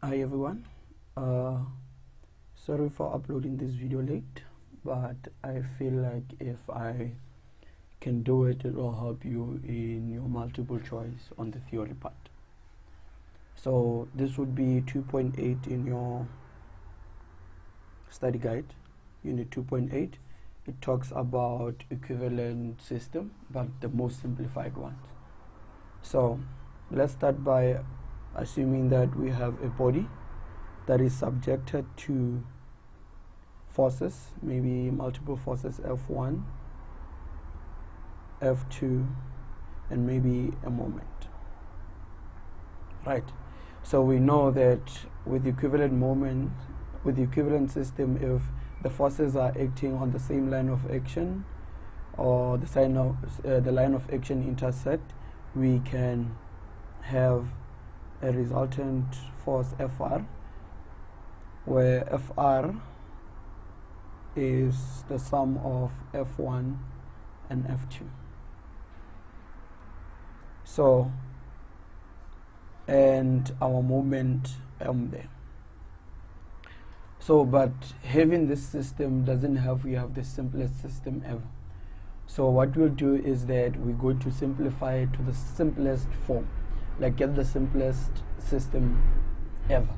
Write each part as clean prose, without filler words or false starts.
Hi everyone, sorry for uploading this video late, but I feel like if I can do it, it will help you in your multiple choice on the theory part. So this would be 2.8 in your study guide, unit 2.8. It talks about equivalent system, but the most simplified ones. So let's start by assuming that we have a body that is subjected to forces, maybe multiple forces, F1, F2, and maybe a moment. Right. So we know that with the equivalent moment, with the equivalent system, if the forces are acting on the same line of action, or the line of action intersect, we can have a resultant force Fr, where Fr is the sum of F1 and F2. So, and our moment M there. So, but having this system doesn't have, we have the simplest system ever. So what we'll do is that we're going to simplify it to the simplest form, like get the simplest system ever.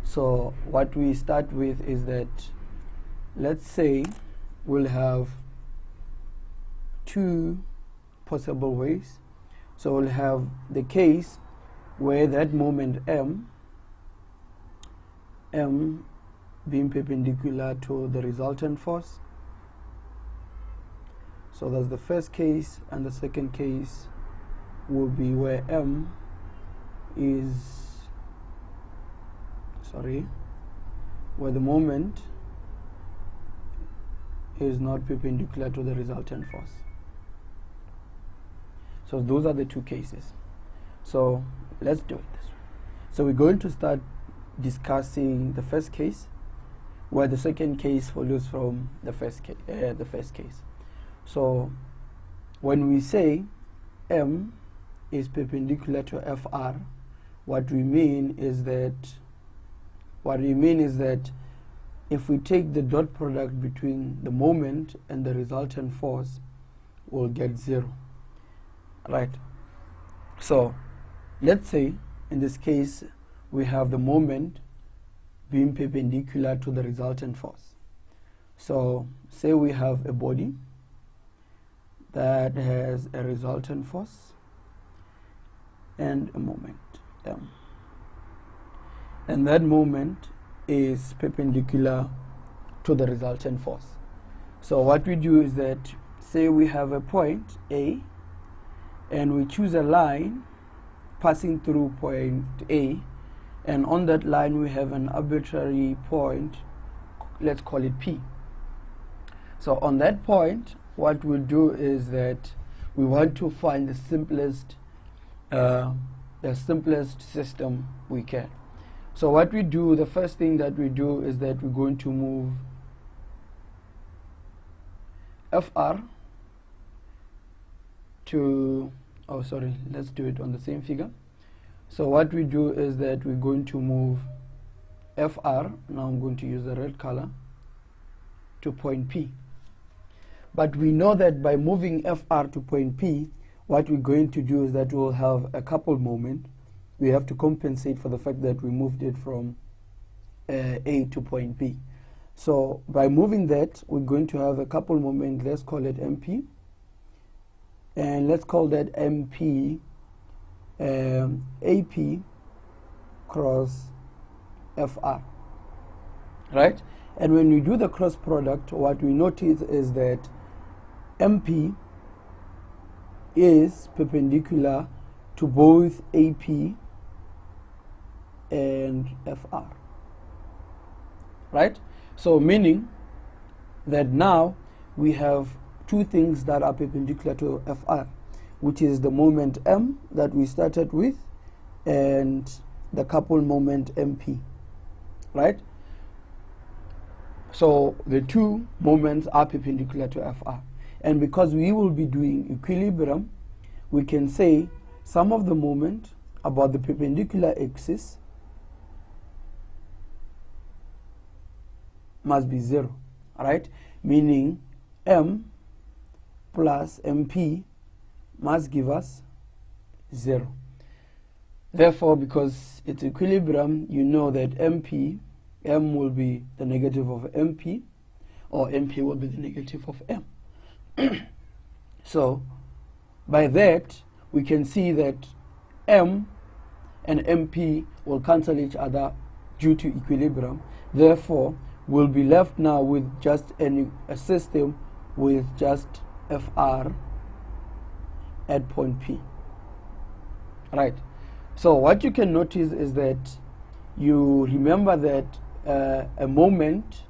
So what we start with is that, let's say we'll have two possible ways. So we'll have the case where that moment M being perpendicular to the resultant force. So that's the first case, and the second case will be where M is, where the moment is not perpendicular to the resultant force. So those are the two cases. So let's do it this way. So we're going to start discussing the first case, where the second case follows from the first case. So when we say M is perpendicular to Fr, what we mean is that if we take the dot product between the moment and the resultant force, we'll get 0. Right? So let's say in this case we have the moment being perpendicular to the resultant force. So say we have a body that has a resultant force and a moment M. And that moment is perpendicular to the resultant force. So what we do is that, say we have a point A, and we choose a line passing through point A, and on that line we have an arbitrary point, let's call it P. So on that point, what we'll do is that we want to find the simplest system we can. So what we do, the first thing that we do is that we're going to move Fr to, let's do it on the same figure. So what we do is that we're going to move Fr, now I'm going to use the red color, to point P. But we know that by moving Fr to point P, what we're going to do is that we'll have a couple moment. We have to compensate for the fact that we moved it from A to point B. So by moving that, we're going to have a couple moment. Let's call it MP. And let's call that MP AP cross FR. Right? And when we do the cross product, what we notice is that MP is perpendicular to both AP and FR. Right? So meaning that now we have two things that are perpendicular to Fr, which is the moment M that we started with and the couple moment MP. Right? So the two moments are perpendicular to Fr. And because we will be doing equilibrium, we can say sum of the moment about the perpendicular axis must be 0, right? Meaning m plus mp must give us 0. Therefore, because it's equilibrium, you know that m will be the negative of mp, or mp will be the negative of m. So by that we can see that m and mp will cancel each other due to equilibrium. Therefore, we'll be left now with just a system with just Fr at point P. Right. So what you can notice is that you remember that a moment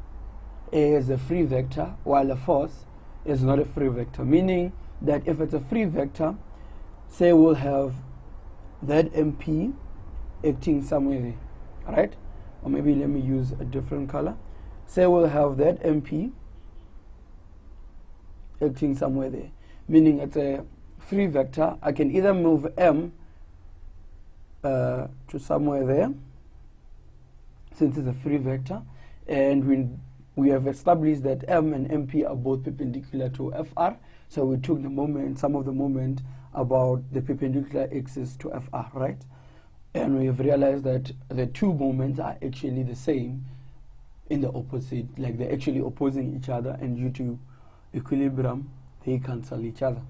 is a free vector while a force is not a free vector, meaning that if it's a free vector, say we'll have that mp acting somewhere there, right? Or maybe let me use a different color. Say we'll have that mp acting somewhere there, meaning it's a free vector. I can either move m to somewhere there, since it's a free vector, and we have established that m and mp are both perpendicular to Fr, so we took the moment, some of the moment about the perpendicular axis to Fr, right? And we have realized that the two moments are actually the same in the opposite, like they're actually opposing each other, and due to equilibrium they cancel each other.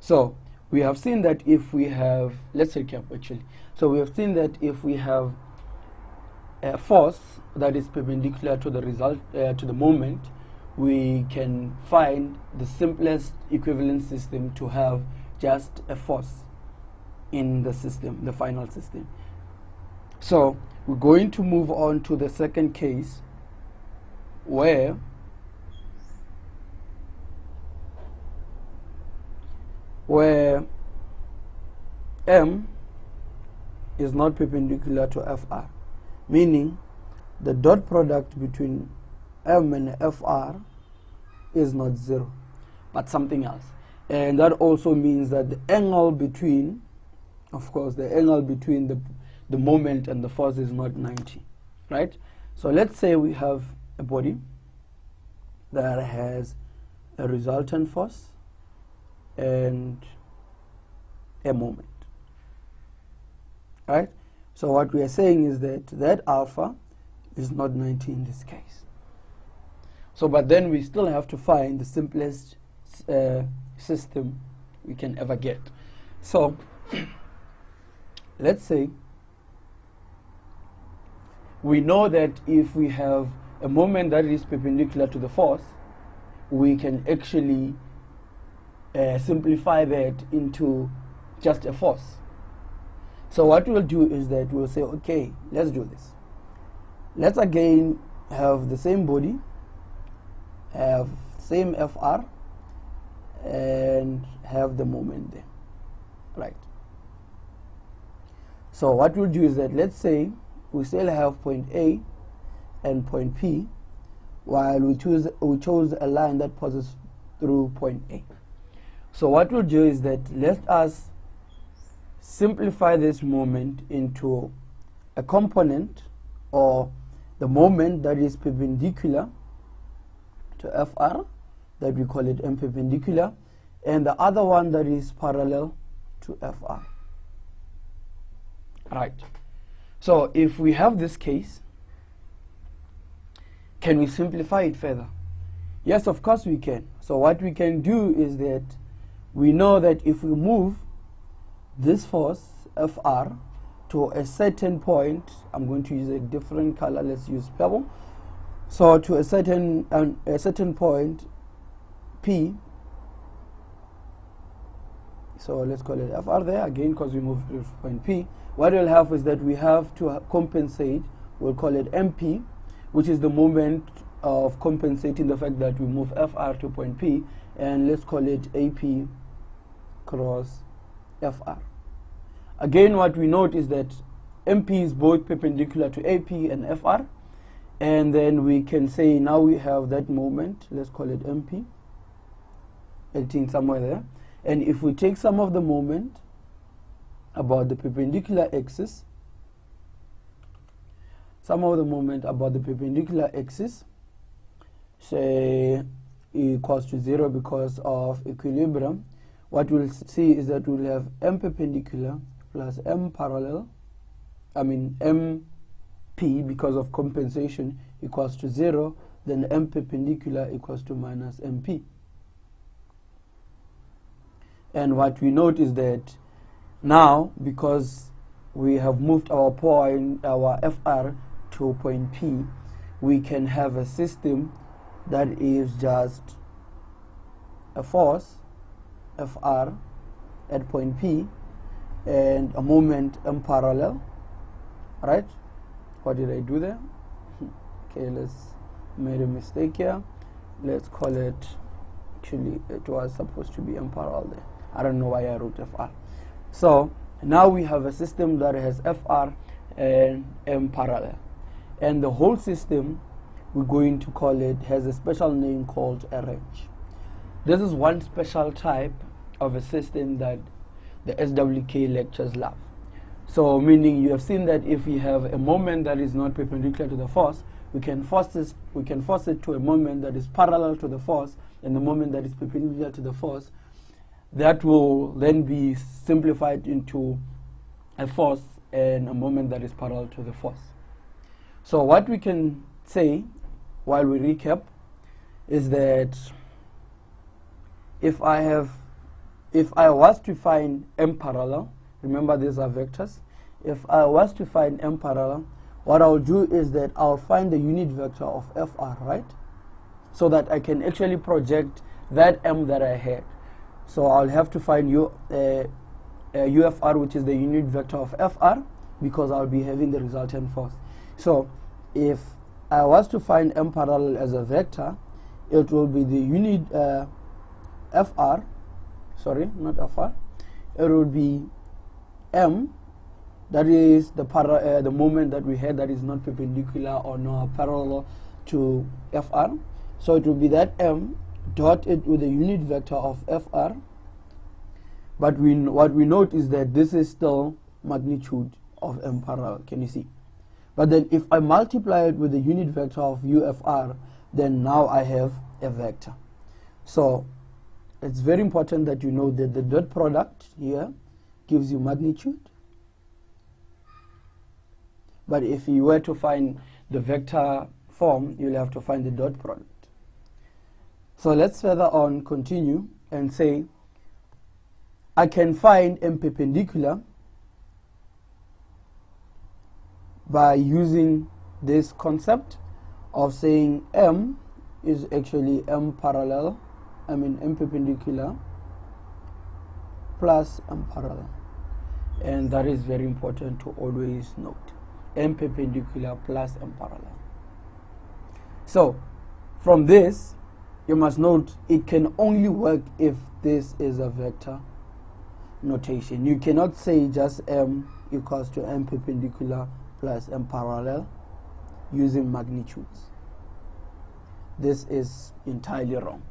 So we have seen that if we have, let's recap actually. So we have seen that if we have a force that is perpendicular to the result, to the moment, we can find the simplest equivalent system to have just a force in the system, the final system. So we're going to move on to the second case where m is not perpendicular to Fr, meaning the dot product between m and Fr is not 0, but something else. And that also means that the angle between, of course, the angle between the moment and the force is not 90, right? So let's say we have a body that has a resultant force and a moment, right? So what we are saying is that alpha is not 90 in this case. So, but then we still have to find the simplest system we can ever get. So let's say we know that if we have a moment that is perpendicular to the force, we can actually simplify that into just a force. So what we'll do is that we'll say, okay, let's do this. Let's again have the same body, have same Fr, and have the moment there, right? So what we'll do is that, let's say we still have point A and point P, while we chose a line that passes through point A. So what we'll do is that, let us simplify this moment into a component, or the moment that is perpendicular to Fr, that we call it M perpendicular, and the other one that is parallel to Fr. Right. So if we have this case, can we simplify it further? Yes, of course we can. So what we can do is that we know that if we move this force Fr to a certain point, I'm going to use a different color, let's use purple. So to a certain point P, so let's call it Fr there again, because we moved to point P. What we'll have is that we have to compensate, we'll call it MP, which is the moment of compensating the fact that we move Fr to point P, and let's call it AP cross Fr. Again, what we note is that MP is both perpendicular to AP and Fr, and then we can say now we have that moment, let's call it MP, acting somewhere there, and if we take some of the moment about the perpendicular axis, say equals to 0 because of equilibrium, what we'll see is that we'll have m perpendicular plus m parallel, mp because of compensation equals to 0, then m perpendicular equals to minus mp. And what we note is that now, because we have moved our point, our FR to point P, we can have a system that is just a force FR at point P and a moment M parallel, right? What did I do there? Okay, let's made a mistake here. Let's call it, actually it was supposed to be M parallel there. I don't know why I wrote FR. So now we have a system that has FR and M parallel, and the whole system, we're going to call it, has a special name called a range. This is one special type of a system that the SWK lectures love. So meaning you have seen that if we have a moment that is not perpendicular to the force, we can force it to a moment that is parallel to the force and the moment that is perpendicular to the force. That will then be simplified into a force and a moment that is parallel to the force. So what we can say while we recap is that if I was to find M parallel, remember these are vectors, if I was to find M parallel, what I'll do is that I'll find the unit vector of FR, right? So that I can actually project that M that I had. So I'll have to find UFR, which is the unit vector of FR, because I'll be having the resultant force. So if I was to find M parallel as a vector, it will be the unit FR, sorry, not FR, it will be M, that is the moment that we had that is not perpendicular or not parallel to FR. So it will be that M dotted with the unit vector of FR, but what we note is that this is still magnitude of M parallel, can you see? But then if I multiply it with the unit vector of UFR, then now I have a vector. So it's very important that you know that the dot product here gives you magnitude, but if you were to find the vector form, you'll have to find the dot product. So let's further on continue and say I can find M perpendicular by using this concept of saying M is actually M parallel, M perpendicular plus M parallel. And that is very important to always note. M perpendicular plus M parallel. So from this, you must note it can only work if this is a vector notation. You cannot say just M equals to M perpendicular plus M parallel using magnitudes. This is entirely wrong.